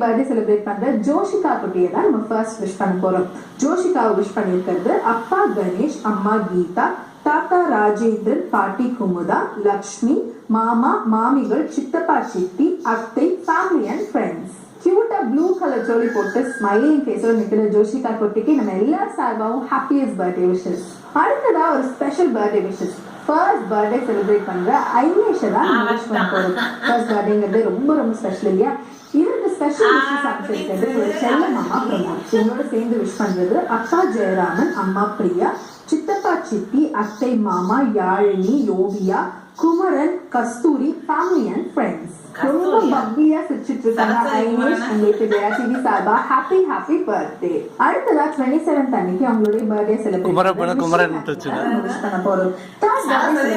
Birthday celebrate பண்ற ஜோஷிகா குட்டியை தான் நம்ம ஃபர்ஸ்ட் விஷ் பண்ண போறோம். ஜோஷிகாவை விஷ் பண்ணியிருக்கிறது அப்பா கணேஷ், அம்மா கீதா, தாத்தா ராஜேந்திரன், பாட்டி குமுதா, லக்ஷ்மி, மாமா மாமிகள், சித்தப்பா சித்தி, அத்தை, ஃபேமிலி அண்ட் ஃப்ரெண்ட்ஸ். கியூட்டா ப்ளூ கலர் ஜோலி போட்டு ஸ்மைலிங் ஃபேஸோட நிக்கிற ஜோஷிகா குட்டிக்கு நம்ம எல்லா சார்பாவும் ஹாப்பியஸ்ட் பர்த்டே விஷஸ். அடுத்ததா ஒரு special birthday wishes. First birthday celebrate பண்ற ஐனேஷை தான் நம்ம விஷ் பண்ண போறோம். ஃபர்ஸ்ட் பர்த்டேங்கிறது ரொம்ப ரொம்ப ஸ்பெஷல் இல்லையா? இவருக்கு ஸ்பெஷல் விஷஸ் அமைச்சிருக்கிறது ஒரு செல்ல மாமா பிரமோத். இவங்களோட சேர்ந்து விஷ் பண்றது அப்பா ஜெயராமன், அம்மா பிரியா, சித்தப்பா சித்தி, அத்தை மாமா யாழினி, யோவியா, குமரன், கஸ்தூரி, ஃபேமிலி அண்ட் ஃப்ரெண்ட்ஸ். ரொம்ப பப்பியா சிரிச்சிட்டு இருக்காங்க ஐனேஷ். உங்களுக்கு ஜெயாசிவி சார்பா ஹாப்பி ஹாப்பி பர்த்டே. அடுத்ததா 27th அன்னைக்கு அவங்களுடைய பர்த்டே செலிப்ரேட் பண்ண போறோம்.